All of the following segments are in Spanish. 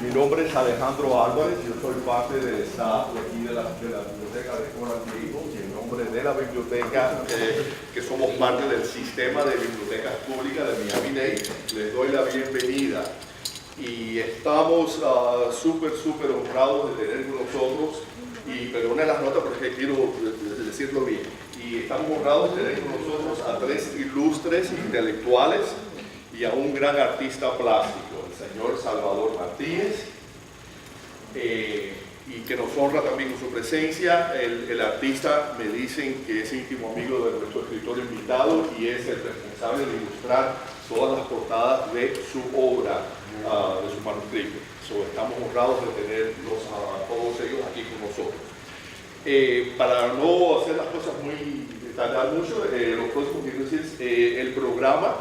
Mi nombre es Alejandro Álvarez, yo soy parte del staff de aquí de la Biblioteca de Coral Gables, y en nombre de la biblioteca, que somos parte del sistema de bibliotecas públicas de Miami-Dade, les doy la bienvenida. Y estamos súper honrados de tener con nosotros, y perdone las notas porque quiero decirlo bien, y estamos honrados de tener con nosotros a tres ilustres intelectuales y a un gran artista plástico, el señor Salvador Martínez, y que nos honra también con su presencia. El artista me dicen que es íntimo amigo de nuestro escritor invitado y es el responsable de ilustrar todas las portadas de su obra, de su manuscrito. Estamos honrados de tenerlos a todos ellos aquí con nosotros. Para no hacer las cosas tardar mucho, los próximos minutos, el programa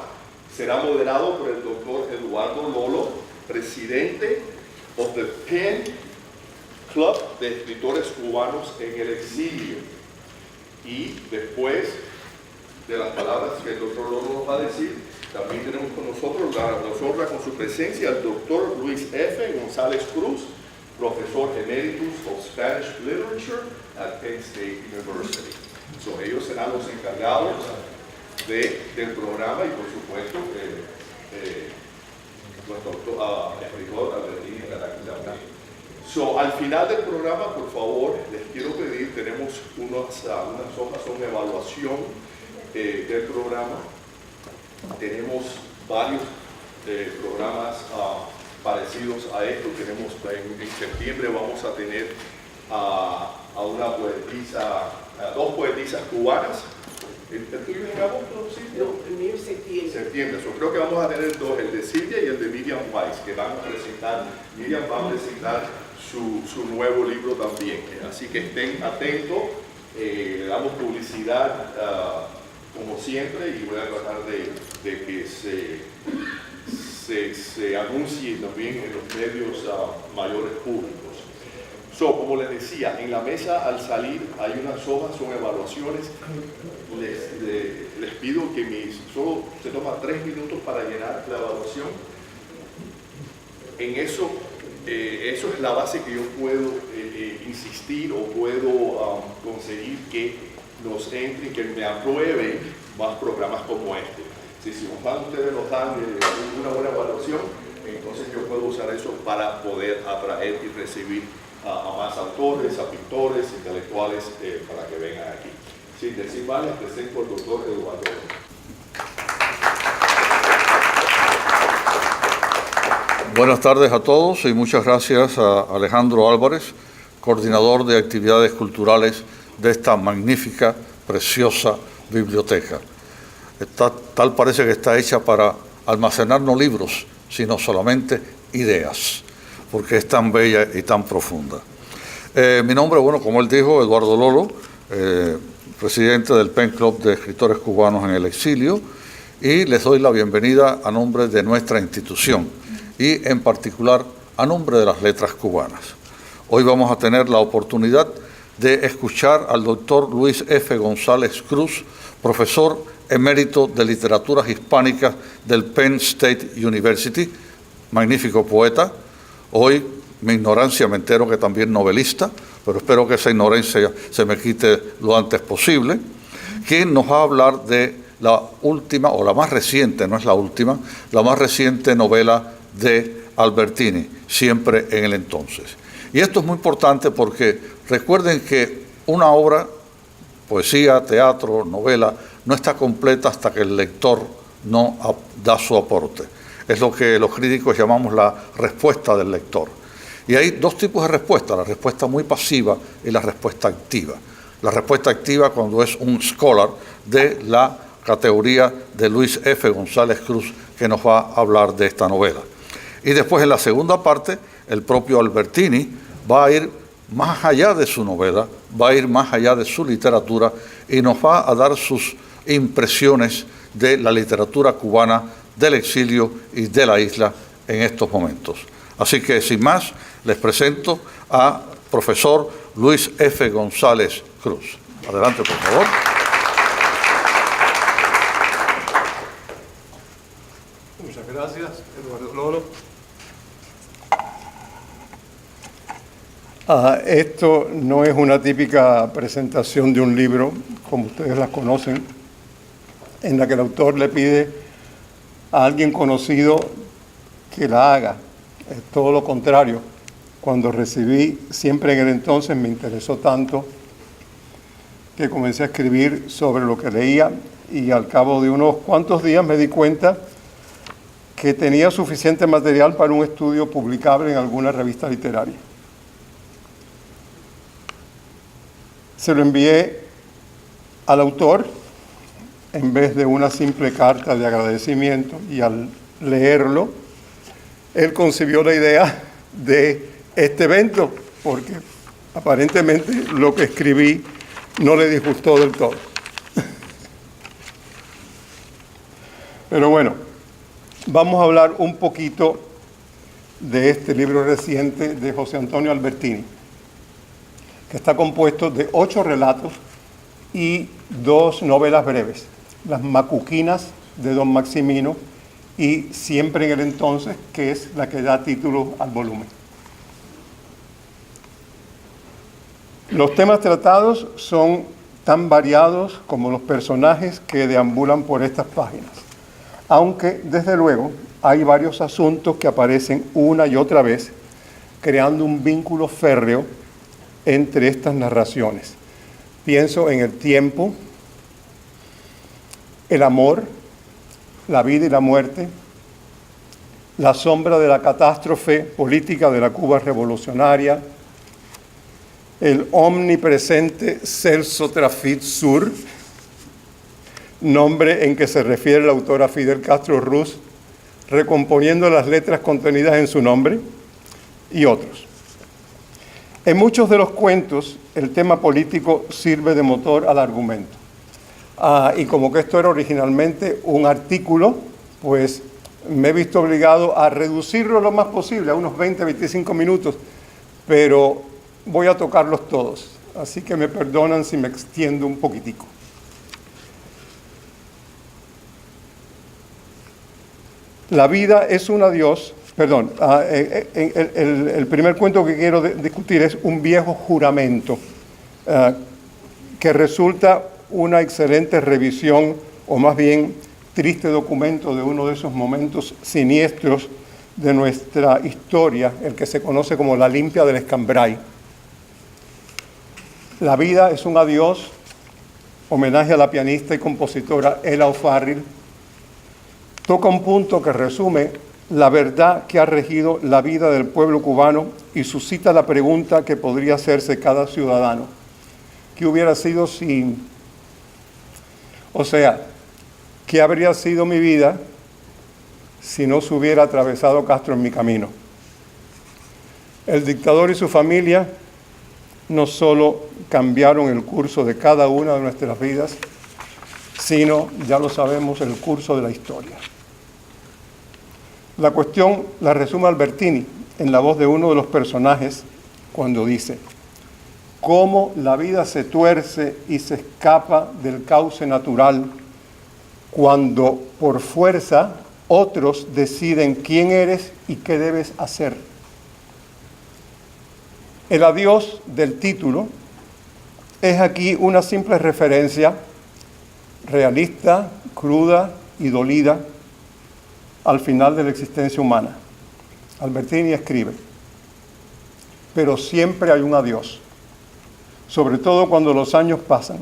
será moderado por el doctor Eduardo Lolo, presidente of the PEN Club de Escritores Cubanos en el Exilio. Y después de las palabras que el doctor Lolo nos va a decir, también tenemos con nosotros, nos honra con su presencia, el doctor Luis F. González Cruz, profesor emeritus of Spanish Literature at Penn State University. Ellos serán los encargados del programa y, por supuesto, nuestro escritor Albertini también. Al final del programa, por favor, les quiero pedir, tenemos unas hojas, una evaluación del programa. Tenemos varios programas parecidos a esto. Tenemos en septiembre vamos a tener a una poetisa, a dos poetisas cubanas. ¿El tuyo es en agosto? ¿Sí? No, el mío es septiembre. Creo que vamos a tener dos, el de Silvia y el de Miriam Weiss, que van a presentar. Miriam va a presentar su nuevo libro también. Así que estén atentos. Le damos publicidad como siempre y voy a tratar de que se anuncie también en los medios mayores públicos. Como les decía, en la mesa al salir hay unas hojas, son evaluaciones. Les pido que solo se toma 3 minutos para llenar la evaluación. En eso, eso es la base que yo puedo insistir o puedo conseguir que nos entren, que me aprueben más programas como este. Si ustedes nos dan una buena evaluación, entonces yo puedo usar eso para poder atraer y recibir a más autores, a pintores, intelectuales, para que vengan aquí. Sin decir más, les presento al doctor Eduardo. Buenas tardes a todos y muchas gracias a Alejandro Álvarez, coordinador de actividades culturales de esta magnífica, preciosa biblioteca. Tal parece que está hecha para almacenar no libros, sino solamente ideas, porque es tan bella y tan profunda. Mi nombre, bueno, como él dijo, Eduardo Lolo, presidente del PEN Club de Escritores Cubanos en el Exilio, y les doy la bienvenida a nombre de nuestra institución y en particular a nombre de las letras cubanas. Hoy vamos a tener la oportunidad de escuchar al doctor Luis F. González Cruz, profesor emérito de Literaturas Hispánicas del Penn State University, magnífico poeta. Hoy, mi ignorancia, me entero que también novelista, pero espero que esa ignorancia se me quite lo antes posible, quien nos va a hablar de la última, o la más reciente, no es la última, la más reciente novela de Albertini, Siempre en el Entonces. Y esto es muy importante porque recuerden que una obra, poesía, teatro, novela, no está completa hasta que el lector no da su aporte. Es lo que los críticos llamamos la respuesta del lector. Y hay dos tipos de respuesta, la respuesta muy pasiva y la respuesta activa. La respuesta activa cuando es un scholar de la categoría de Luis F. González Cruz, que nos va a hablar de esta novela. Y después en la segunda parte, el propio Albertini va a ir más allá de su novela, va a ir más allá de su literatura y nos va a dar sus impresiones de la literatura cubana, del exilio y de la isla en estos momentos. Así que, sin más, les presento a profesor Luis F. González Cruz. Adelante, por favor. Muchas gracias, Eduardo Lolo. Esto no es una típica presentación de un libro, como ustedes las conocen, en la que el autor le pide a alguien conocido que la haga. Es todo lo contrario. Cuando recibí, siempre en el entonces me interesó tanto que comencé a escribir sobre lo que leía y al cabo de unos cuantos días me di cuenta que tenía suficiente material para un estudio publicable en alguna revista literaria. Se lo envié al autor en vez de una simple carta de agradecimiento y al leerlo, él concibió la idea de este evento porque aparentemente lo que escribí no le disgustó del todo. Pero bueno, vamos a hablar un poquito de este libro reciente de José Antonio Albertini, que está compuesto de 8 relatos y 2 novelas breves, Las Macuquinas de Don Maximino y Siempre en el Entonces, que es la que da título al volumen. Los temas tratados son tan variados como los personajes que deambulan por estas páginas, aunque desde luego hay varios asuntos que aparecen una y otra vez, creando un vínculo férreo entre estas narraciones. Pienso en el tiempo, el amor, la vida y la muerte, la sombra de la catástrofe política de la Cuba revolucionaria, el omnipresente Celso Trafit Sur, nombre en que se refiere el autor a Fidel Castro Ruz, recomponiendo las letras contenidas en su nombre, y otros. En muchos de los cuentos, el tema político sirve de motor al argumento. Y como que esto era originalmente un artículo, pues me he visto obligado a reducirlo lo más posible, a unos 20-25 minutos, pero voy a tocarlos todos, así que me perdonan si me extiendo un poquitico. La vida es un adiós, perdón, el primer cuento que quiero discutir es Un viejo juramento, que resulta una excelente revisión, o más bien triste documento de uno de esos momentos siniestros de nuestra historia, el que se conoce como la limpia del Escambray. La vida es un adiós, homenaje a la pianista y compositora Ela O'Farrill, toca un punto que resume la verdad que ha regido la vida del pueblo cubano y suscita la pregunta que podría hacerse cada ciudadano. ¿Qué hubiera sido si... O sea, ¿qué habría sido mi vida si no se hubiera atravesado Castro en mi camino? El dictador y su familia no solo cambiaron el curso de cada una de nuestras vidas, sino, ya lo sabemos, el curso de la historia. La cuestión la resume Albertini en la voz de uno de los personajes cuando dice: cómo la vida se tuerce y se escapa del cauce natural cuando por fuerza otros deciden quién eres y qué debes hacer. El adiós del título es aquí una simple referencia realista, cruda y dolida al final de la existencia humana. Albertini escribe: pero siempre hay un adiós, sobre todo cuando los años pasan.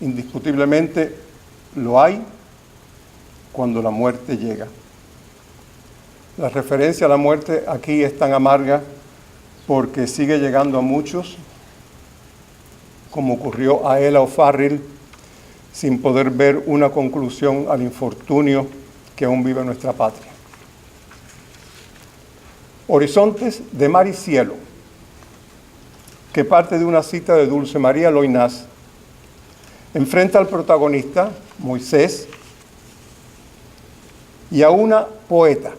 Indiscutiblemente lo hay cuando la muerte llega. La referencia a la muerte aquí es tan amarga porque sigue llegando a muchos, como ocurrió a Ela O'Farrill, sin poder ver una conclusión al infortunio que aún vive en nuestra patria. Horizontes de mar y cielo, que parte de una cita de Dulce María Loynaz, enfrenta al protagonista, Moisés, y a una poeta,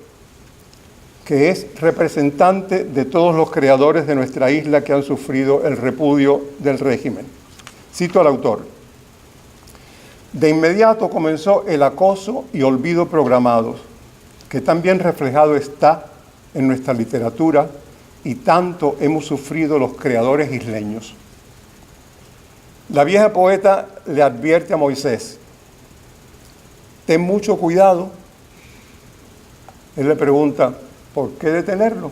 que es representante de todos los creadores de nuestra isla que han sufrido el repudio del régimen. Cito al autor: de inmediato comenzó el acoso y olvido programados, que tan bien reflejado está en nuestra literatura y tanto hemos sufrido los creadores isleños. La vieja poeta le advierte a Moisés: ten mucho cuidado. Él le pregunta: ¿por qué detenerlo?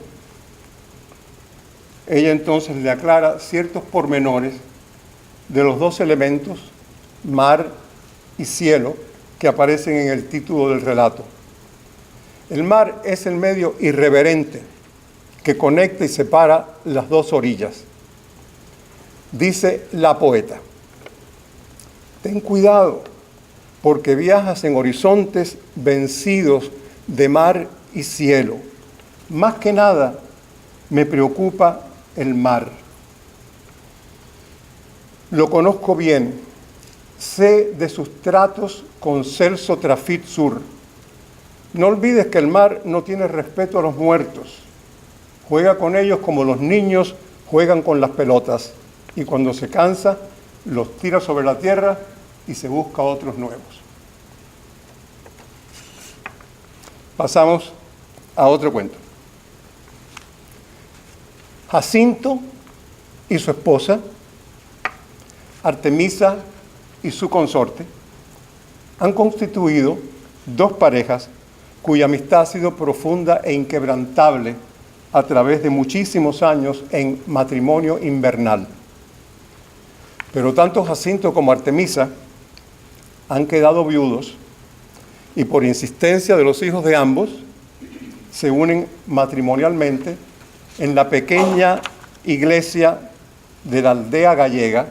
Ella entonces le aclara ciertos pormenores de los dos elementos, mar y cielo, que aparecen en el título del relato. El mar es el medio irreverente que conecta y separa las dos orillas. Dice la poeta: ten cuidado, porque viajas en horizontes vencidos de mar y cielo. Más que nada, me preocupa el mar. Lo conozco bien, sé de sus tratos con Celso Trafit Sur. No olvides que el mar no tiene respeto a los muertos. Juega con ellos como los niños juegan con las pelotas, y cuando se cansa, los tira sobre la tierra y se busca otros nuevos. Pasamos a otro cuento. Jacinto y su esposa, Artemisa y su consorte, han constituido dos parejas cuya amistad ha sido profunda e inquebrantable a través de muchísimos años en matrimonio invernal. Pero tanto Jacinto como Artemisa han quedado viudos y por insistencia de los hijos de ambos se unen matrimonialmente en la pequeña iglesia de la aldea gallega,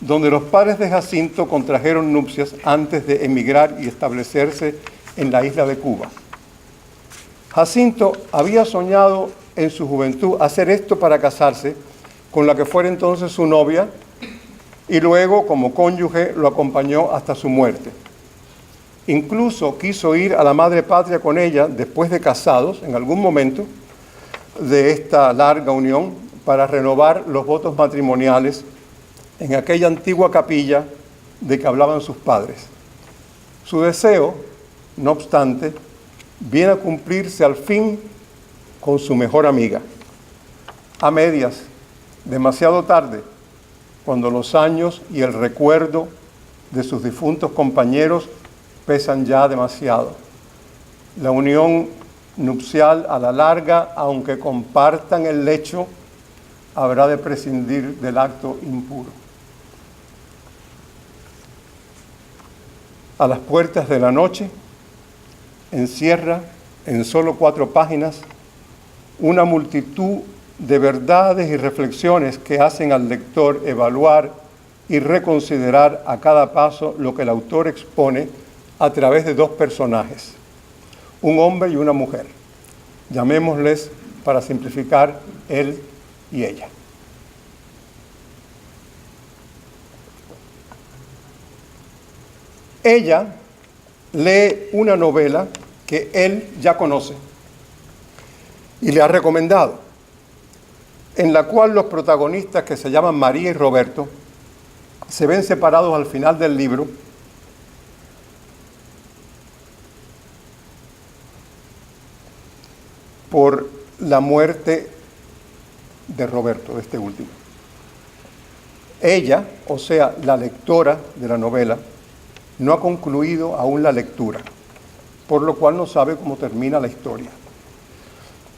donde los padres de Jacinto contrajeron nupcias antes de emigrar y establecerse en la isla de Cuba. Jacinto había soñado en su juventud hacer esto para casarse con la que fuera entonces su novia, y luego como cónyuge lo acompañó hasta su muerte. Incluso quiso ir a la madre patria con ella después de casados, en algún momento de esta larga unión, para renovar los votos matrimoniales en aquella antigua capilla de que hablaban sus padres. Su deseo, no obstante, viene a cumplirse al fin con su mejor amiga. A medias, demasiado tarde, cuando los años y el recuerdo de sus difuntos compañeros pesan ya demasiado. La unión nupcial a la larga, aunque compartan el lecho, habrá de prescindir del acto impuro. A las puertas de la noche, encierra en solo 4 páginas una multitud de verdades y reflexiones que hacen al lector evaluar y reconsiderar a cada paso lo que el autor expone a través de 2 personajes, un hombre y una mujer. Llamémosles, para simplificar, él y ella. Ella lee una novela que él ya conoce y le ha recomendado, en la cual los protagonistas, que se llaman María y Roberto, se ven separados al final del libro por la muerte de Roberto, de este último. Ella, o sea, la lectora de la novela, no ha concluido aún la lectura, por lo cual no sabe cómo termina la historia.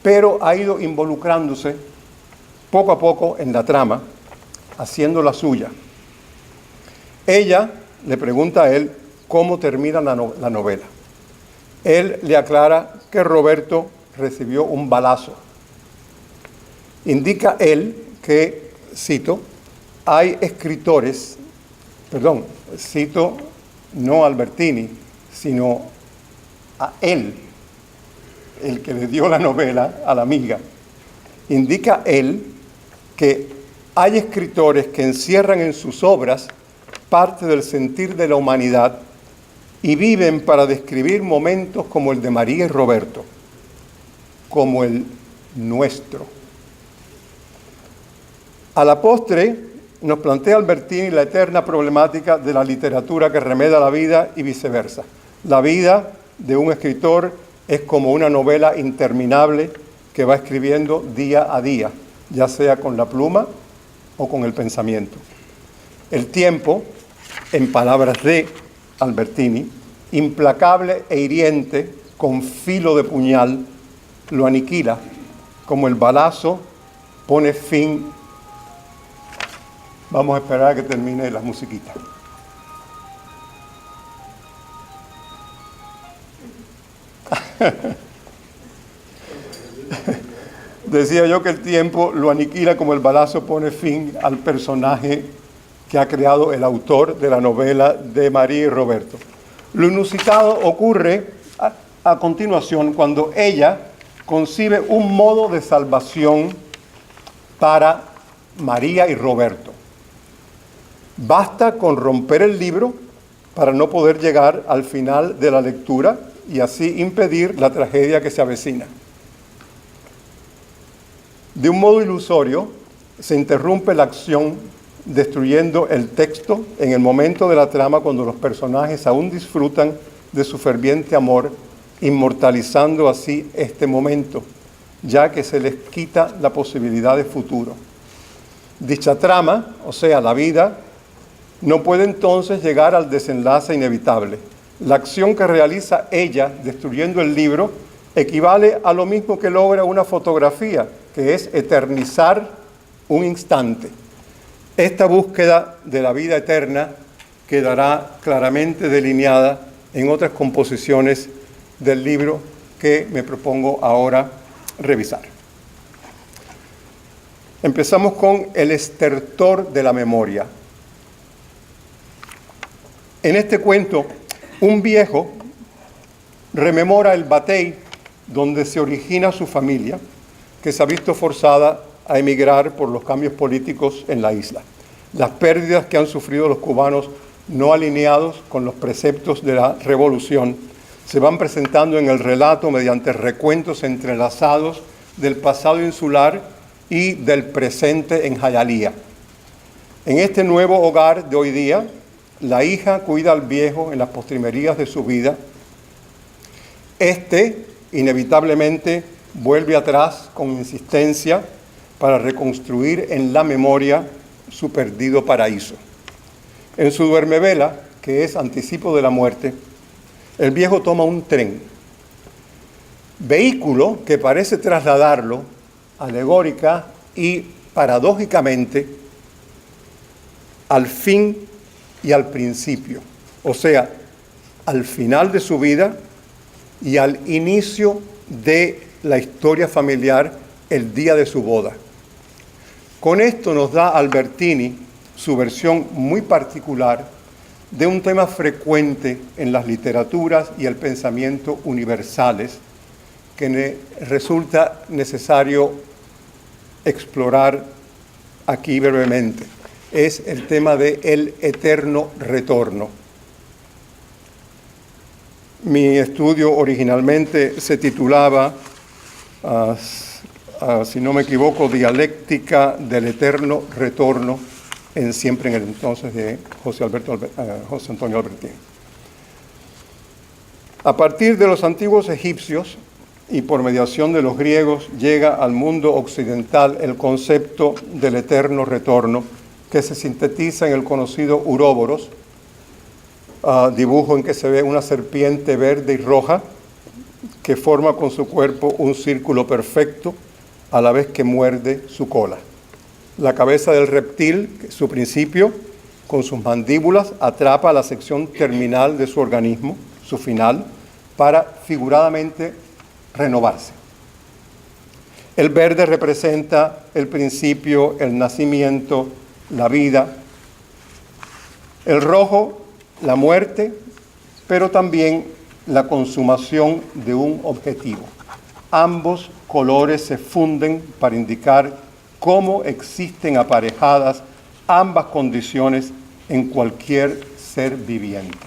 Pero ha ido involucrándose poco a poco en la trama, haciendo la suya. Ella le pregunta a él cómo termina la novela. Él le aclara que Roberto recibió un balazo. Indica él que, cito, hay escritores, cito no a Albertini, sino a él, el que le dio la novela a la amiga. Indica él que hay escritores que encierran en sus obras parte del sentir de la humanidad y viven para describir momentos como el de María y Roberto, como el nuestro. A la postre nos plantea Albertini la eterna problemática de la literatura que remeda la vida y viceversa. La vida de un escritor es como una novela interminable que va escribiendo día a día, ya sea con la pluma o con el pensamiento. El tiempo, en palabras de Albertini, implacable e hiriente, con filo de puñal, lo aniquila, como el balazo pone fin. Vamos a esperar a que termine la musiquita. Decía yo que el tiempo lo aniquila como el balazo pone fin al personaje que ha creado el autor de la novela de María y Roberto. Lo inusitado ocurre a continuación cuando ella concibe un modo de salvación para María y Roberto. Basta con romper el libro para no poder llegar al final de la lectura y así impedir la tragedia que se avecina. De un modo ilusorio, se interrumpe la acción destruyendo el texto en el momento de la trama cuando los personajes aún disfrutan de su ferviente amor, inmortalizando así este momento, ya que se les quita la posibilidad de futuro. Dicha trama, o sea, la vida, no puede entonces llegar al desenlace inevitable. La acción que realiza ella, destruyendo el libro, equivale a lo mismo que logra una fotografía, que es eternizar un instante. Esta búsqueda de la vida eterna quedará claramente delineada en otras composiciones del libro que me propongo ahora revisar. Empezamos con el estertor de la memoria. En este cuento, un viejo rememora el batey donde se origina su familia, que se ha visto forzada a emigrar por los cambios políticos en la isla. Las pérdidas que han sufrido los cubanos no alineados con los preceptos de la revolución se van presentando en el relato mediante recuentos entrelazados del pasado insular y del presente en Jayalía. En este nuevo hogar de hoy día, la hija cuida al viejo en las postrimerías de su vida. Este, inevitablemente, vuelve atrás con insistencia para reconstruir en la memoria su perdido paraíso. En su duermevela, que es anticipo de la muerte, el viejo toma un tren, vehículo que parece trasladarlo alegórica y paradójicamente al fin y al principio, o sea, al final de su vida y al inicio de la historia familiar el día de su boda. Con esto nos da Albertini su versión muy particular de un tema frecuente en las literaturas y el pensamiento universales que resulta necesario explorar aquí brevemente. Es el tema del eterno retorno. Mi estudio originalmente se titulaba, si no me equivoco, Dialéctica del Eterno Retorno, en Siempre en el Entonces, de José Antonio Albertini. A partir de los antiguos egipcios y por mediación de los griegos llega al mundo occidental el concepto del eterno retorno, que se sintetiza en el conocido Uroboros, dibujo en que se ve una serpiente verde y roja que forma con su cuerpo un círculo perfecto a la vez que muerde su cola. La cabeza del reptil, su principio, con sus mandíbulas atrapa la sección terminal de su organismo, su final, para figuradamente renovarse. El verde representa el principio, el nacimiento, la vida. El rojo, la muerte, pero también la consumación de un objetivo. Ambos colores se funden para indicar cómo existen aparejadas ambas condiciones en cualquier ser viviente.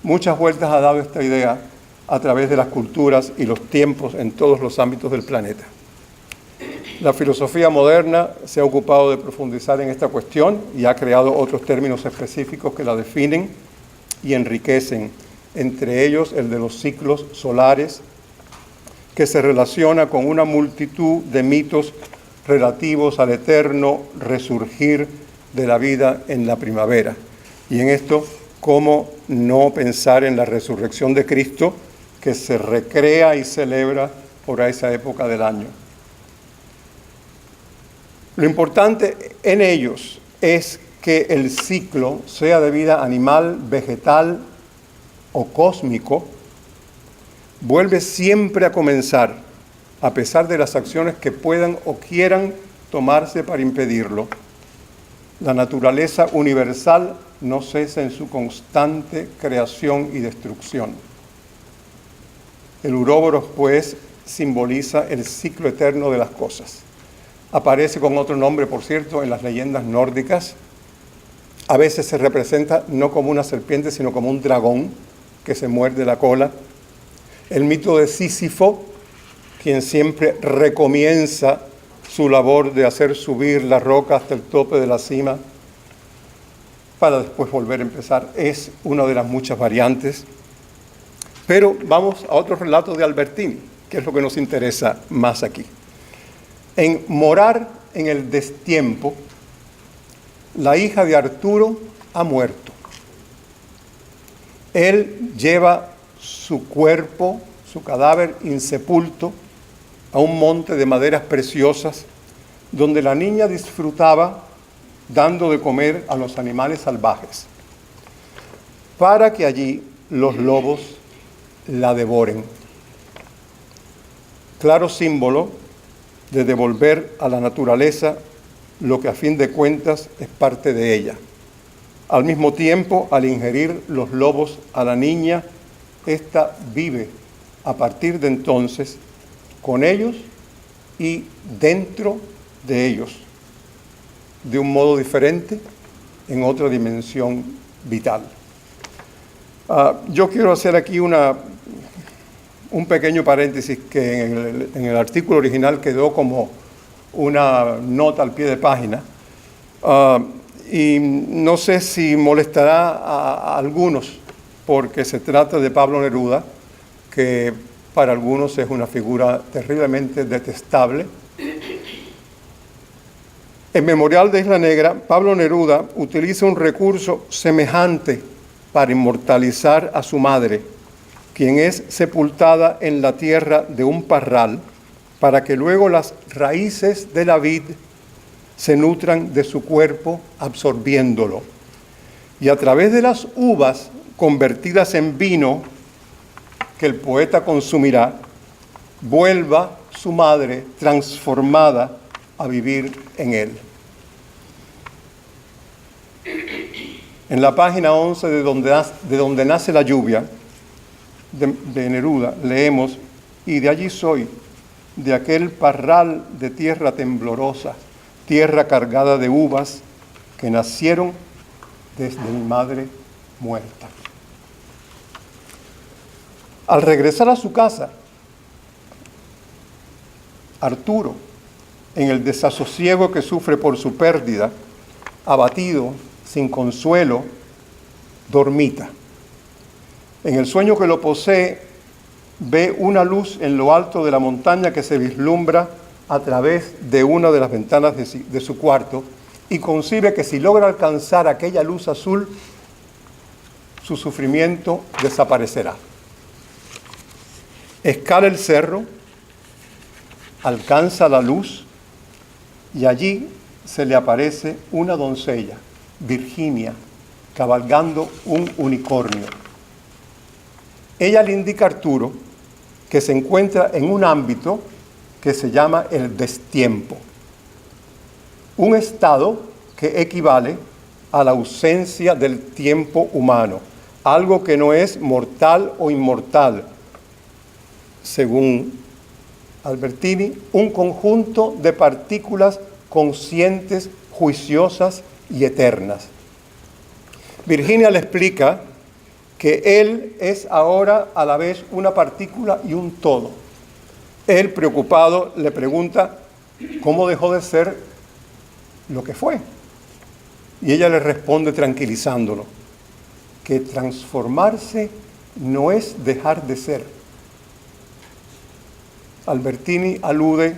Muchas vueltas ha dado esta idea a través de las culturas y los tiempos en todos los ámbitos del planeta. La filosofía moderna se ha ocupado de profundizar en esta cuestión y ha creado otros términos específicos que la definen y enriquecen, entre ellos el de los ciclos solares, que se relaciona con una multitud de mitos relativos al eterno resurgir de la vida en la primavera. Y en esto, ¿cómo no pensar en la resurrección de Cristo, que se recrea y celebra por esa época del año? Lo importante en ellos es que el ciclo, sea de vida animal, vegetal o cósmico, vuelve siempre a comenzar, a pesar de las acciones que puedan o quieran tomarse para impedirlo. La naturaleza universal no cesa en su constante creación y destrucción. El Uroboros, pues, simboliza el ciclo eterno de las cosas. Aparece con otro nombre, por cierto, en las leyendas nórdicas. A veces se representa no como una serpiente, sino como un dragón que se muerde la cola. El mito de Sísifo, quien siempre recomienza su labor de hacer subir la roca hasta el tope de la cima para después volver a empezar, es una de las muchas variantes. Pero vamos a otro relato de Albertini, que es lo que nos interesa más aquí. En Morar en el destiempo, la hija de Arturo ha muerto. Él lleva su cuerpo, su cadáver insepulto, a un monte de maderas preciosas, donde la niña disfrutaba dando de comer a los animales salvajes, para que allí los lobos la devoren. Claro símbolo de devolver a la naturaleza lo que a fin de cuentas es parte de ella. Al mismo tiempo, al ingerir los lobos a la niña, ésta vive a partir de entonces con ellos y dentro de ellos, de un modo diferente, en otra dimensión vital. Yo quiero hacer aquí un pequeño paréntesis que en el artículo original quedó como una nota al pie de página, y no sé si molestará a algunos, porque se trata de Pablo Neruda, que para algunos es una figura terriblemente detestable. En Memorial de Isla Negra, Pablo Neruda utiliza un recurso semejante para inmortalizar a su madre, quien es sepultada en la tierra de un parral, para que luego las raíces de la vid se nutran de su cuerpo, absorbiéndolo. Y a través de las uvas convertidas en vino que el poeta consumirá, vuelva su madre transformada a vivir en él. En la página 11 de donde nace la lluvia, de Neruda, leemos: y de allí soy, de aquel parral de tierra temblorosa, tierra cargada de uvas que nacieron desde mi madre muerta. Al regresar a su casa, Arturo, en el desasosiego que sufre por su pérdida, abatido, sin consuelo, dormita. En el sueño que lo posee, ve una luz en lo alto de la montaña que se vislumbra a través de una de las ventanas de su cuarto, y concibe que si logra alcanzar aquella luz azul, su sufrimiento desaparecerá. Escala el cerro, alcanza la luz, y allí se le aparece una doncella, Virginia, cabalgando un unicornio. Ella le indica a Arturo que se encuentra en un ámbito que se llama el destiempo, un estado que equivale a la ausencia del tiempo humano, algo que no es mortal o inmortal, según Albertini, un conjunto de partículas conscientes, juiciosas y eternas. Virginia le explica que él es ahora a la vez una partícula y un todo. Él, preocupado, le pregunta cómo dejó de ser lo que fue. Y ella le responde tranquilizándolo, que transformarse no es dejar de ser, Albertini alude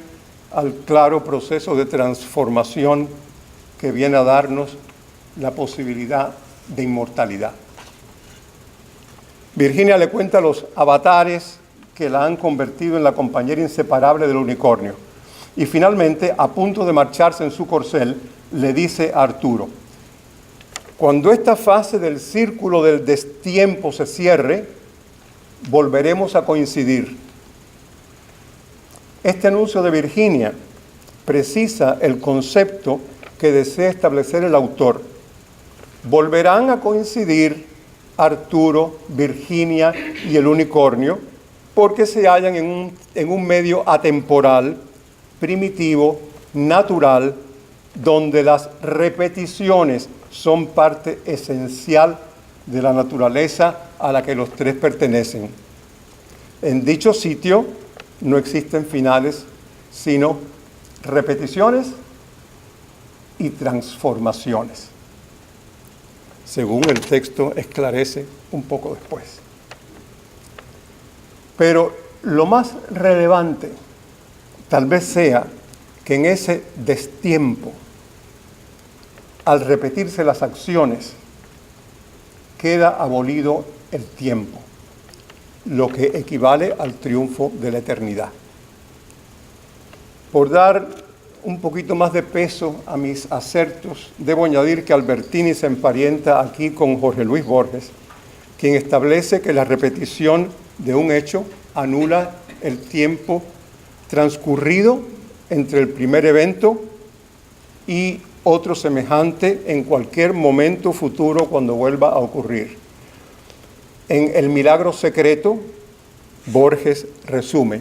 al claro proceso de transformación que viene a darnos la posibilidad de inmortalidad. Virginia le cuenta los avatares que la han convertido en la compañera inseparable del unicornio. Y finalmente, a punto de marcharse en su corcel, le dice a Arturo: cuando esta fase del círculo del destiempo se cierre, volveremos a coincidir. Este anuncio de Virginia precisa el concepto que desea establecer el autor. Volverán a coincidir Arturo, Virginia y el unicornio porque se hallan en un medio atemporal, primitivo, natural, donde las repeticiones son parte esencial de la naturaleza a la que los tres pertenecen. En dicho sitio no existen finales, sino repeticiones y transformaciones, según el texto esclarece un poco después. Pero lo más relevante tal vez sea que en ese destiempo, al repetirse las acciones, queda abolido el tiempo, lo que equivale al triunfo de la eternidad. Por dar un poquito más de peso a mis acertos, debo añadir que Albertini se emparenta aquí con Jorge Luis Borges, quien establece que la repetición de un hecho anula el tiempo transcurrido entre el primer evento y otro semejante en cualquier momento futuro cuando vuelva a ocurrir. En El milagro secreto, Borges resume: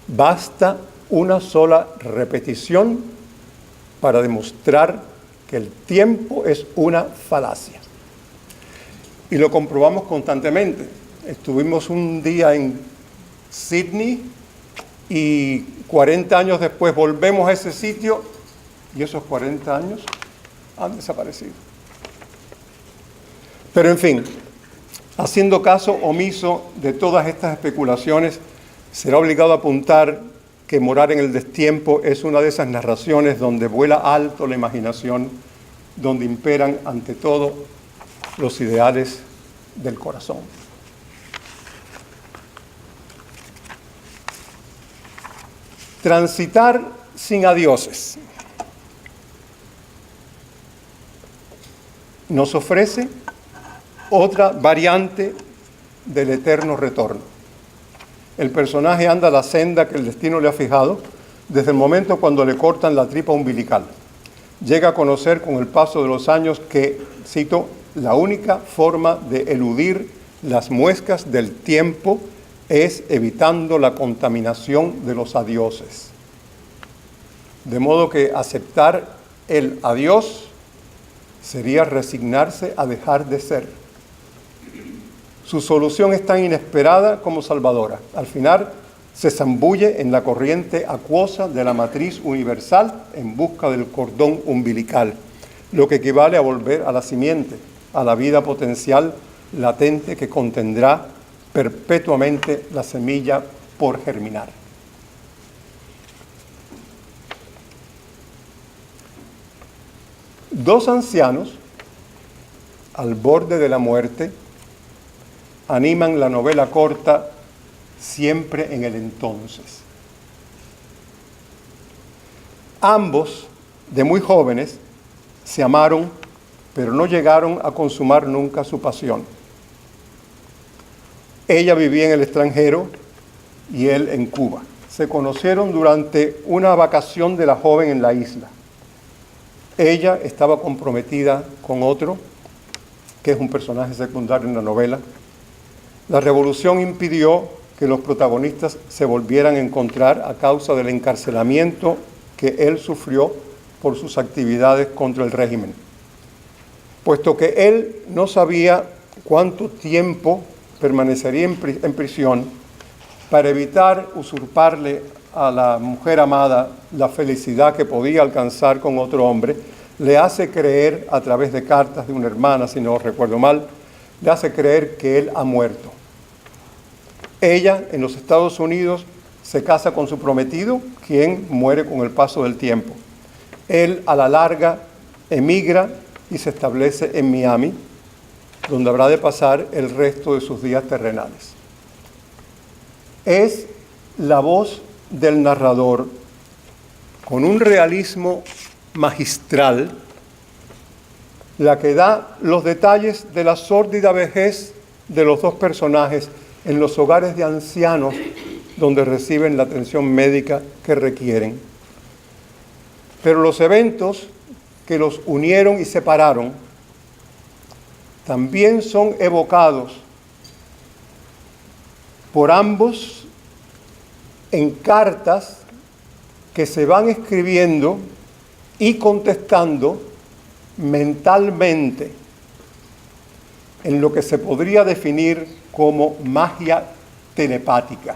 basta una sola repetición para demostrar que el tiempo es una falacia. Y lo comprobamos constantemente. Estuvimos un día en Sydney y 40 años después volvemos a ese sitio y esos 40 años han desaparecido. Pero en fin, haciendo caso omiso de todas estas especulaciones, será obligado a apuntar que Morar en el destiempo es una de esas narraciones donde vuela alto la imaginación, donde imperan ante todo los ideales del corazón. Transitar sin adioses nos ofrece otra variante del eterno retorno. El personaje anda la senda que el destino le ha fijado desde el momento cuando le cortan la tripa umbilical. Llega a conocer con el paso de los años que, cito, la única forma de eludir las muescas del tiempo es evitando la contaminación de los adioses. De modo que aceptar el adiós sería resignarse a dejar de ser. Su solución es tan inesperada como salvadora. Al final se zambulle en la corriente acuosa de la matriz universal en busca del cordón umbilical, lo que equivale a volver a la simiente, a la vida potencial latente que contendrá perpetuamente la semilla por germinar. Dos ancianos al borde de la muerte animan la novela corta Siempre en el entonces. Ambos, de muy jóvenes, se amaron, pero no llegaron a consumar nunca su pasión. Ella vivía en el extranjero y él en Cuba. Se conocieron durante una vacación de la joven en la isla. Ella estaba comprometida con otro, que es un personaje secundario en la novela. La revolución impidió que los protagonistas se volvieran a encontrar a causa del encarcelamiento que él sufrió por sus actividades contra el régimen. Puesto que él no sabía cuánto tiempo permanecería en prisión, para evitar usurparle a la mujer amada la felicidad que podía alcanzar con otro hombre, le hace creer, a través de cartas de una hermana, si no recuerdo mal, le hace creer que él ha muerto. Ella, en los Estados Unidos, se casa con su prometido, quien muere con el paso del tiempo. Él a la larga emigra y se establece en Miami, donde habrá de pasar el resto de sus días terrenales. Es la voz del narrador, con un realismo magistral, la que da los detalles de la sórdida vejez de los dos personajes en los hogares de ancianos donde reciben la atención médica que requieren. Pero los eventos que los unieron y separaron también son evocados por ambos en cartas que se van escribiendo y contestando mentalmente en lo que se podría definir como magia telepática.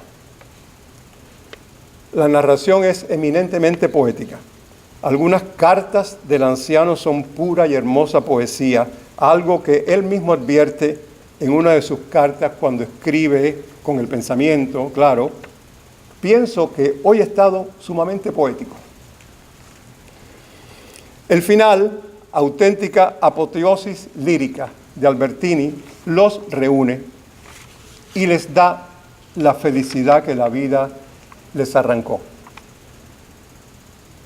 La narración es eminentemente poética. Algunas cartas del anciano son pura y hermosa poesía, algo que él mismo advierte en una de sus cartas cuando escribe con el pensamiento, claro: pienso que hoy he estado sumamente poético. El final, auténtica apoteosis lírica de Albertini, los reúne y les da la felicidad que la vida les arrancó.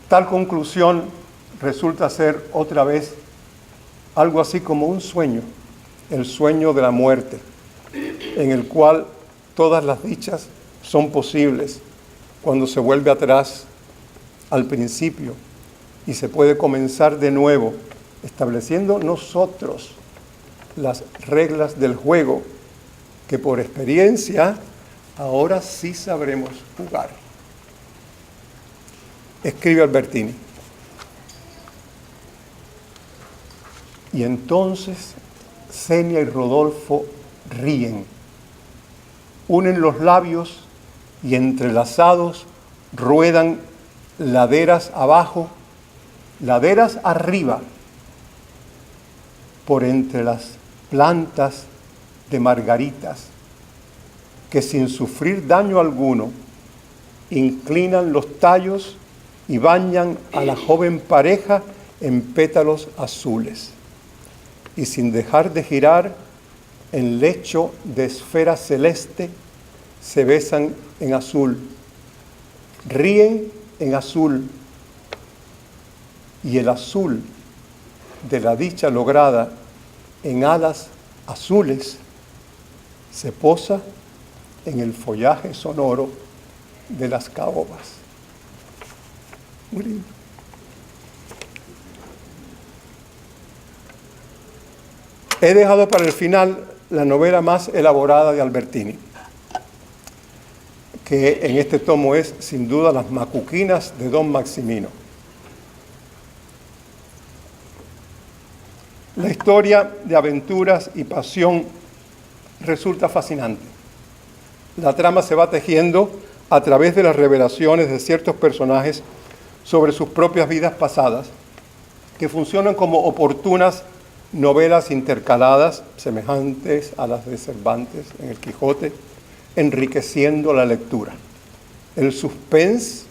Tal conclusión resulta ser otra vez algo así como un sueño, el sueño de la muerte, en el cual todas las dichas son posibles cuando se vuelve atrás al principio y se puede comenzar de nuevo, estableciendo nosotros las reglas del juego que por experiencia ahora sí sabremos jugar. Escribe Albertini. Y entonces Xenia y Rodolfo ríen, unen los labios y entrelazados ruedan laderas abajo, laderas arriba, por entre las plantas de margaritas, que sin sufrir daño alguno inclinan los tallos y bañan a la joven pareja en pétalos azules, y sin dejar de girar en lecho de esfera celeste, se besan en azul, ríen en azul, y el azul de la dicha lograda en alas azules se posa en el follaje sonoro de las caobas. Muy lindo. He dejado para el final la novela más elaborada de Albertini, que en este tomo es, sin duda, Las Macuquinas de Don Maximino. La historia de aventuras y pasión resulta fascinante. La trama se va tejiendo a través de las revelaciones de ciertos personajes sobre sus propias vidas pasadas, que funcionan como oportunas novelas intercaladas, semejantes a las de Cervantes en El Quijote, enriqueciendo la lectura. El suspense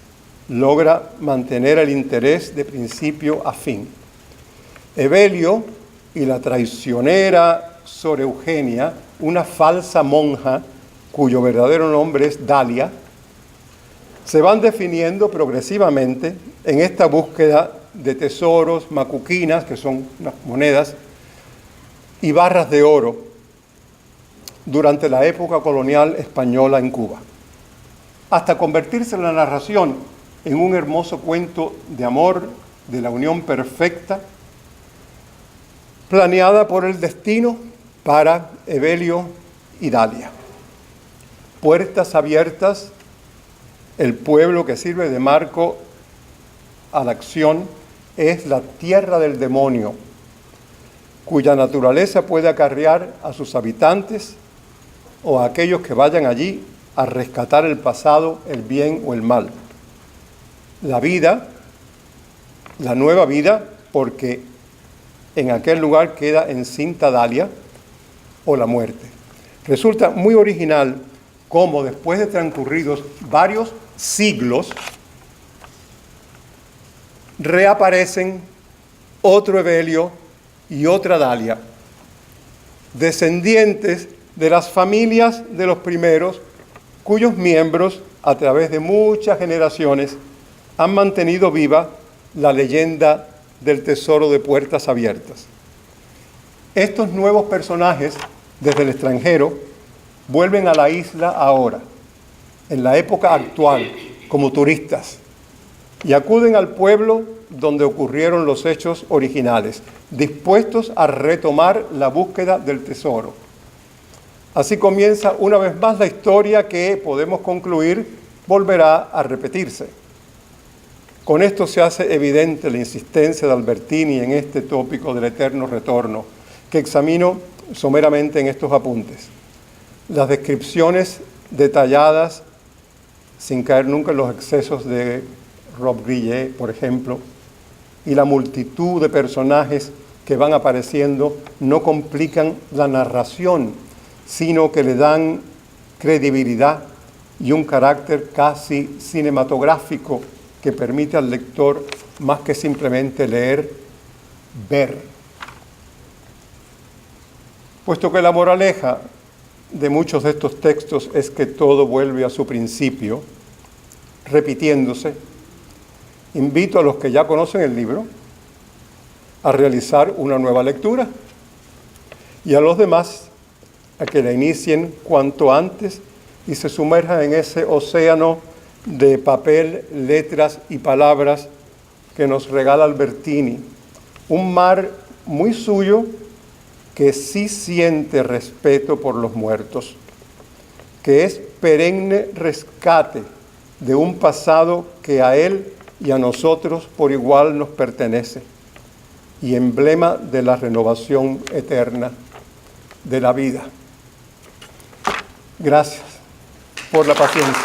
logra mantener el interés de principio a fin. Evelio y la traicionera Sor Eugenia, una falsa monja cuyo verdadero nombre es Dalia, se van definiendo progresivamente en esta búsqueda de tesoros, macuquinas, que son unas monedas, y barras de oro durante la época colonial española en Cuba, hasta convertirse la narración en un hermoso cuento de amor, de la unión perfecta, planeada por el destino para Evelio y Dalia. Puertas abiertas, el pueblo que sirve de marco a la acción es la tierra del demonio, cuya naturaleza puede acarrear a sus habitantes o a aquellos que vayan allí a rescatar el pasado, el bien o el mal. La vida, la nueva vida, porque en aquel lugar queda encinta Dalia, o la muerte. Resulta muy original cómo después de transcurridos varios siglos, reaparecen otro Evelio y otra Dalia, descendientes de las familias de los primeros, cuyos miembros, a través de muchas generaciones, han mantenido viva la leyenda del tesoro de puertas abiertas. Estos nuevos personajes, desde el extranjero, vuelven a la isla ahora, en la época actual, como turistas, y acuden al pueblo donde ocurrieron los hechos originales, dispuestos a retomar la búsqueda del tesoro. Así comienza una vez más la historia que, podemos concluir, volverá a repetirse. Con esto se hace evidente la insistencia de Albertini en este tópico del eterno retorno, que examino someramente en estos apuntes. Las descripciones detalladas, sin caer nunca en los excesos de Rob Grillet, por ejemplo, y la multitud de personajes que van apareciendo no complican la narración, sino que le dan credibilidad y un carácter casi cinematográfico que permite al lector, más que simplemente leer, ver. Puesto que la moraleja de muchos de estos textos es que todo vuelve a su principio, repitiéndose, invito a los que ya conocen el libro a realizar una nueva lectura y a los demás a que la inicien cuanto antes y se sumerjan en ese océano de papel, letras y palabras que nos regala Albertini, un mar muy suyo que sí siente respeto por los muertos, que es perenne rescate de un pasado que a él y a nosotros por igual nos pertenece, y emblema de la renovación eterna de la vida. Gracias por la paciencia.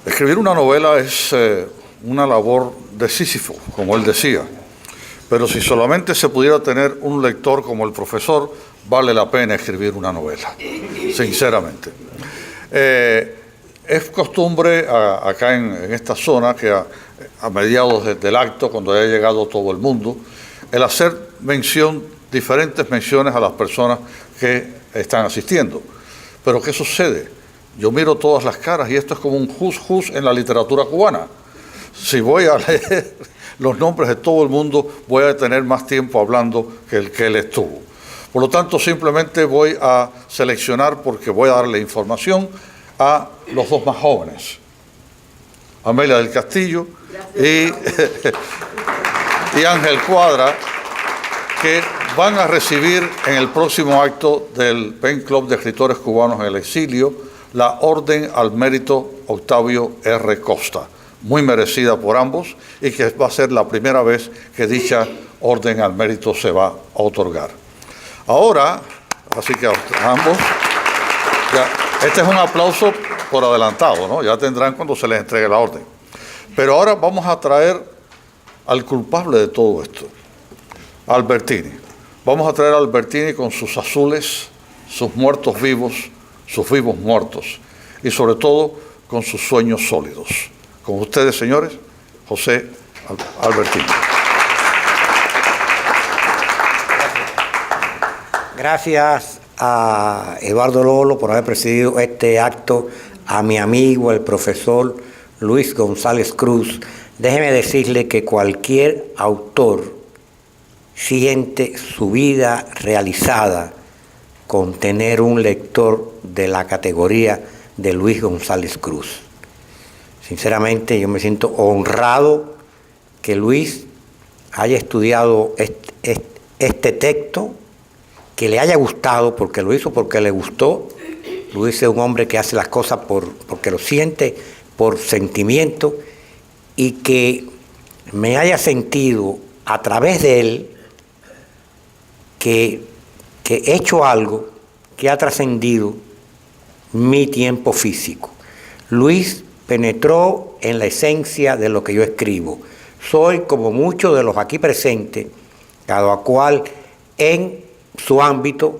Escribir una novela es una labor de Sísifo, como él decía, pero si solamente se pudiera tener un lector como el profesor, vale la pena escribir una novela, sinceramente. Es costumbre acá en esta zona que a mediados del acto, cuando haya llegado todo el mundo, el hacer diferentes menciones a las personas que están asistiendo. Pero ¿qué sucede? Yo miro todas las caras y esto es como un juz en la literatura cubana. Si voy a leer los nombres de todo el mundo, voy a tener más tiempo hablando que el que él estuvo. Por lo tanto, simplemente voy a seleccionar, porque voy a darle información a los dos más jóvenes, Amelia del Castillo y Ángel Cuadra, que van a recibir en el próximo acto del Pen Club de Escritores Cubanos en el Exilio la Orden al Mérito Octavio R. Costa, muy merecida por ambos, y que va a ser la primera vez que dicha Orden al Mérito se va a otorgar. Ahora, así que a ambos, este es un aplauso por adelantado, ¿no? Ya tendrán cuando se les entregue la orden. Pero ahora vamos a traer al culpable de todo esto, Albertini. Vamos a traer a Albertini con sus azules, sus muertos vivos, sus vivos muertos, y sobre todo con sus sueños sólidos. Con ustedes, señores, José Albertini. Gracias a Eduardo Lolo por haber presidido este acto, a mi amigo, el profesor Luis González Cruz. Déjeme decirle que cualquier autor siente su vida realizada con tener un lector de la categoría de Luis González Cruz. Sinceramente, yo me siento honrado que Luis haya estudiado este texto, que le haya gustado, porque lo hizo porque le gustó. Luis es un hombre que hace las cosas porque lo siente, por sentimiento, y que me haya sentido a través de él que he hecho algo que ha trascendido mi tiempo físico. Luis penetró en la esencia de lo que yo escribo. Soy, como muchos de los aquí presentes, cada cual en su ámbito,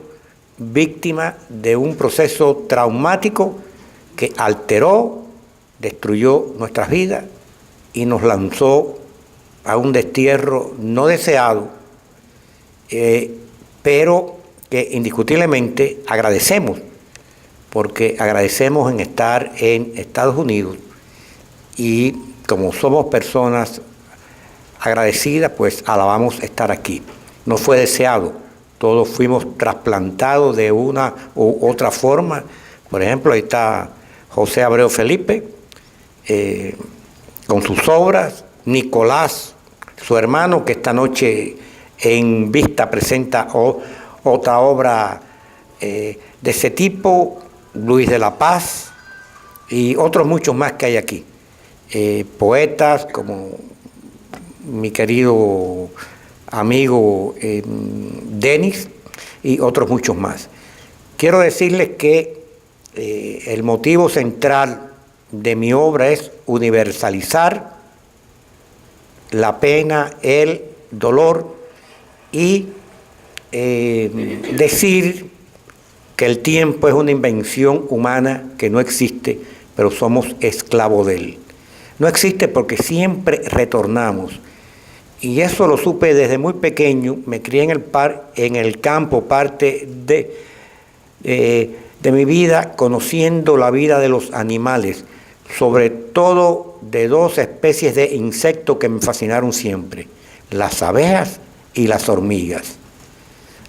víctima de un proceso traumático que alteró, destruyó nuestras vidas y nos lanzó a un destierro no deseado, pero que indiscutiblemente agradecemos, porque agradecemos en estar en Estados Unidos y como somos personas agradecidas, pues alabamos estar aquí. No fue deseado, todos fuimos trasplantados de una u otra forma. Por ejemplo, ahí está José Abreu Felipe, con sus obras, Nicolás, su hermano, que esta noche en vista presenta otra obra de ese tipo, Luis de la Paz y otros muchos más que hay aquí. Poetas como mi querido amigo Denis y otros muchos más. Quiero decirles que el motivo central de mi obra es universalizar la pena, el dolor y decir que el tiempo es una invención humana que no existe, pero somos esclavos de él. No existe porque siempre retornamos. Y eso lo supe desde muy pequeño, me crié en el campo, parte de mi vida, conociendo la vida de los animales, sobre todo de dos especies de insectos que me fascinaron siempre, las abejas y las hormigas.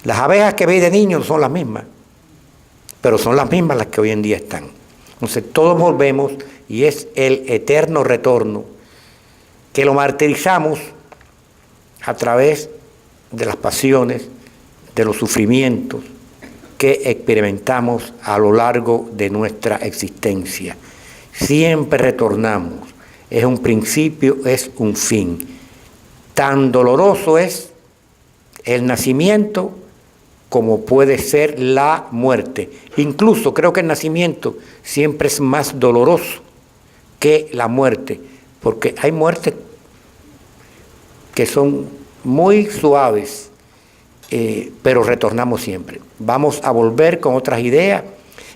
Las abejas que veis de niños son las mismas, pero son las mismas las que hoy en día están. Entonces todos volvemos y es el eterno retorno que lo martirizamos a través de las pasiones, de los sufrimientos que experimentamos a lo largo de nuestra existencia. Siempre retornamos, es un principio, es un fin. Tan doloroso es el nacimiento como puede ser la muerte. Incluso creo que el nacimiento siempre es más doloroso que la muerte, porque hay muertes que son muy suaves, pero retornamos siempre. Vamos a volver con otras ideas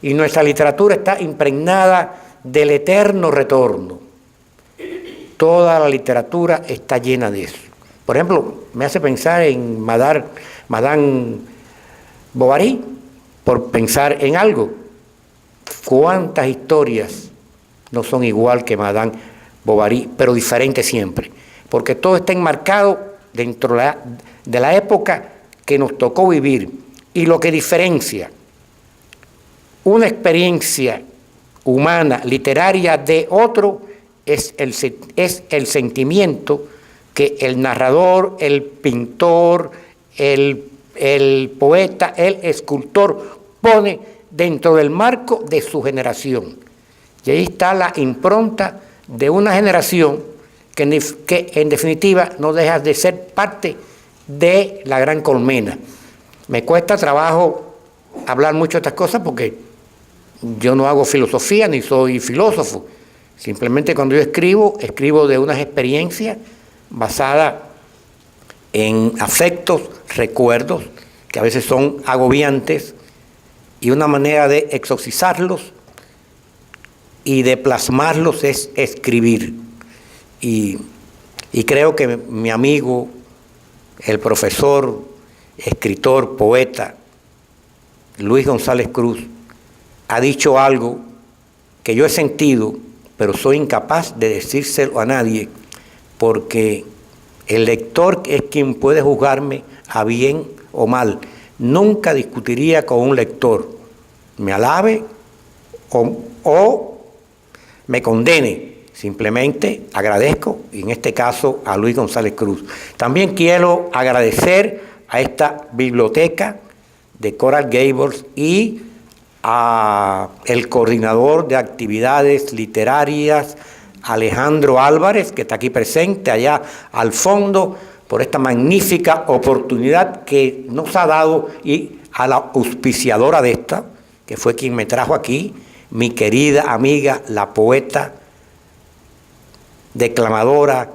y nuestra literatura está impregnada del eterno retorno. Toda la literatura está llena de eso. Por ejemplo, me hace pensar en Madame Bovary, por pensar en algo. ¿Cuántas historias no son igual que Madame Bovary, pero diferentes siempre? Porque todo está enmarcado dentro de la época que nos tocó vivir. Y lo que diferencia una experiencia humana, literaria, de otro, es el sentimiento que el narrador, el pintor, el poeta, el escultor pone dentro del marco de su generación. Y ahí está la impronta de una generación que en definitiva no deja de ser parte de la gran colmena. Me cuesta trabajo hablar mucho de estas cosas porque yo no hago filosofía ni soy filósofo. Simplemente cuando yo escribo de unas experiencias basadas en afectos, recuerdos, que a veces son agobiantes, y una manera de exorcizarlos y de plasmarlos es escribir. Y creo que mi amigo, el profesor, escritor, poeta, Luis González Cruz, ha dicho algo que yo he sentido, pero soy incapaz de decírselo a nadie, porque el lector es quien puede juzgarme a bien o mal. Nunca discutiría con un lector, me alabe o me condene. Simplemente agradezco, y en este caso a Luis González Cruz. También quiero agradecer a esta biblioteca de Coral Gables y a el coordinador de actividades literarias, Alejandro Álvarez, que está aquí presente, allá al fondo, por esta magnífica oportunidad que nos ha dado, y a la auspiciadora de esta, que fue quien me trajo aquí, mi querida amiga, la poeta, declamadora,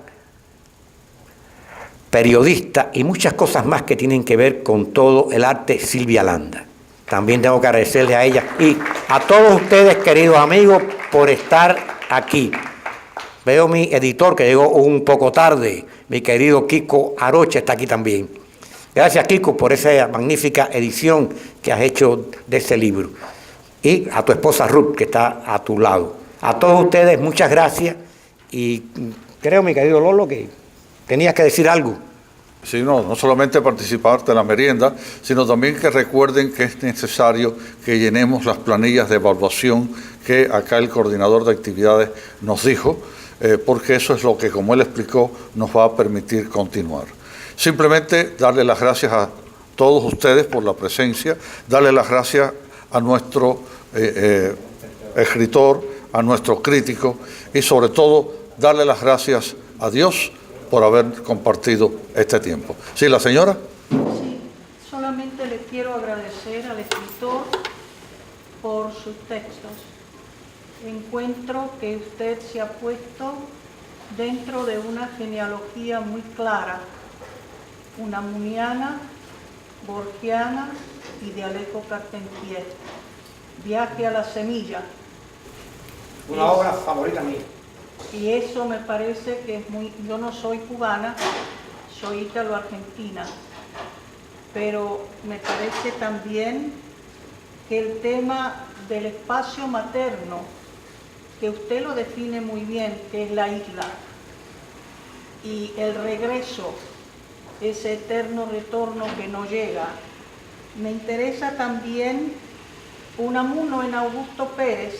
periodista y muchas cosas más que tienen que ver con todo el arte, Silvia Landa. También tengo que agradecerle a ella y a todos ustedes, queridos amigos, por estar aquí. Veo mi editor que llegó un poco tarde, mi querido Kiko Arocha está aquí también. Gracias, Kiko, por esa magnífica edición que has hecho de ese libro. Y a tu esposa Ruth, que está a tu lado. A todos ustedes, muchas gracias. Y creo, mi querido Lolo, que tenías que decir algo. Sí, no solamente participar de la merienda, sino también que recuerden que es necesario que llenemos las planillas de evaluación que acá el coordinador de actividades nos dijo, porque eso es lo que, como él explicó, nos va a permitir continuar. Simplemente darle las gracias a todos ustedes por la presencia, darle las gracias a nuestro escritor, a nuestro crítico y sobre todo darle las gracias a Dios por haber compartido este tiempo. ¿Sí, la señora? Sí, solamente le quiero agradecer al escritor por sus textos. Encuentro que usted se ha puesto dentro de una genealogía muy clara, unamuniana, borgiana y de Alejo Carpentier. Viaje a la semilla. Una obra favorita mía. Y eso me parece que es muy... Yo no soy cubana, soy ítalo-argentina, pero me parece también que el tema del espacio materno, que usted lo define muy bien, que es la isla, y el regreso, ese eterno retorno que no llega. Me interesa también Unamuno en Augusto Pérez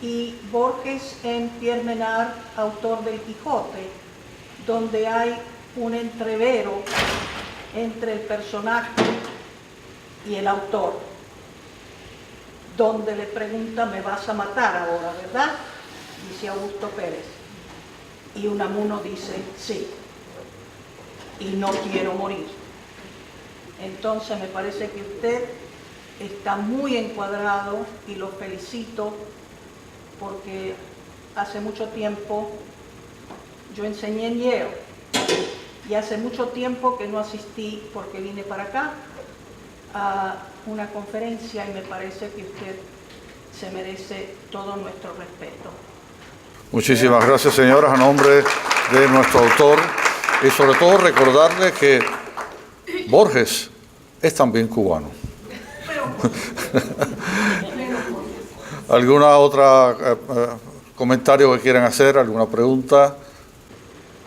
y Borges en Pierre Menard, autor del Quijote, donde hay un entrevero entre el personaje y el autor, donde le pregunta: me vas a matar ahora, ¿verdad? Dice Augusto Pérez. Y Unamuno dice: sí, y no quiero morir. Entonces me parece que usted está muy encuadrado y lo felicito, porque hace mucho tiempo yo enseñé en Yale y hace mucho tiempo que no asistí, porque vine para acá a una conferencia, y me parece que usted se merece todo nuestro respeto. Muchísimas gracias, señoras, a nombre de nuestro autor, y sobre todo recordarle que Borges es también cubano. ¿Alguna otra comentario que quieran hacer? ¿Alguna pregunta?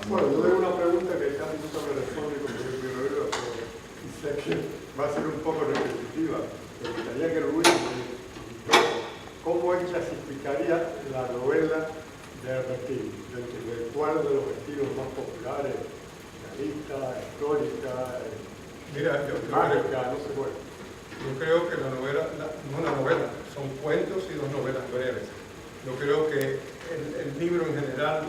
Bueno, yo tengo una pregunta que casi nunca me responde como yo quiero oírlo, y sé que va a ser un poco repetitiva. Me gustaría que Luis me cómo él clasificaría la novela de Albertini, dentro del cuadro de los estilos más populares, realista, histórica, mágica, no sé cuál. Yo creo que la novela, no una novela, son cuentos y dos novelas breves. Yo creo que el libro en general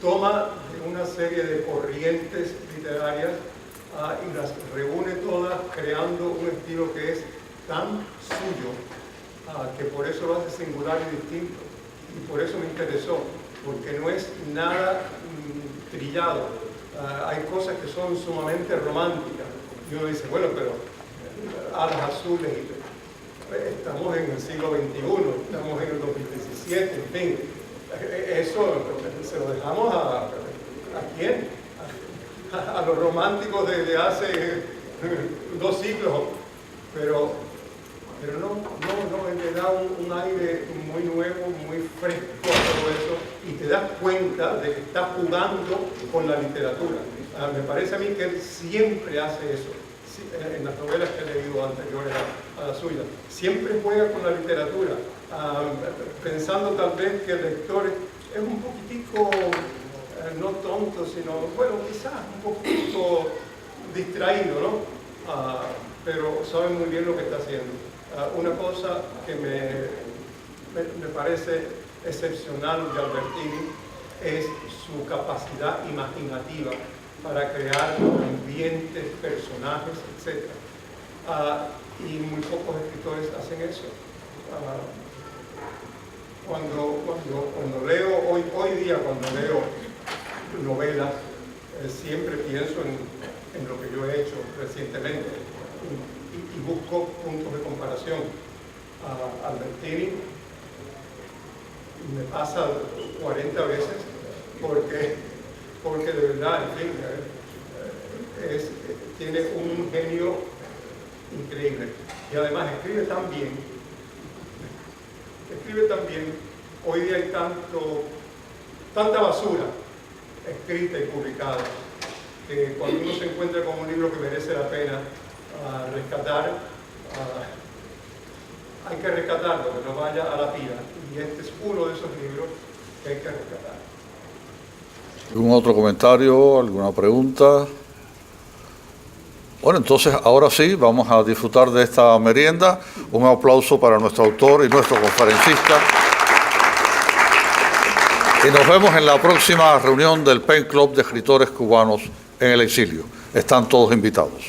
toma una serie de corrientes literarias y las reúne todas creando un estilo que es tan suyo que por eso lo hace singular y distinto. Y por eso me interesó, porque no es nada trillado. Hay cosas que son sumamente románticas. Y uno dice, bueno, pero alas azules, estamos en el siglo XXI, estamos en el 2017, en fin. Eso se lo dejamos ¿a quién? A los románticos de hace 2 siglos. Pero no, le da un aire muy nuevo, muy fresco a todo eso, y te das cuenta de que está jugando con la literatura. Me parece a mí que él siempre hace eso, en las novelas que he leído anteriores a la suya. Siempre juega con la literatura, pensando tal vez que el lector es un poquitico, no tonto, sino, bueno, quizás un poquitico distraído, ¿no? Pero sabe muy bien lo que está haciendo. Una cosa que me parece excepcional de Albertini es su capacidad imaginativa para crear ambientes, personajes, etc. Y muy pocos escritores hacen eso. Cuando leo, hoy día cuando leo novelas, siempre pienso en lo que yo he hecho recientemente y busco puntos de comparación. Albertini me pasa 40 veces porque de verdad, en fin, tiene un genio increíble y además escribe tan bien. Hoy día hay tanta basura escrita y publicada que cuando uno se encuentra con un libro que merece la pena rescatar, hay que rescatarlo, que no vaya a la pila, y este es uno de esos libros que hay que rescatar. ¿Algún otro comentario? ¿Alguna pregunta? Bueno, entonces ahora sí, vamos a disfrutar de esta merienda. Un aplauso para nuestro autor y nuestro conferencista. Y nos vemos en la próxima reunión del PEN Club de Escritores Cubanos en el Exilio. Están todos invitados.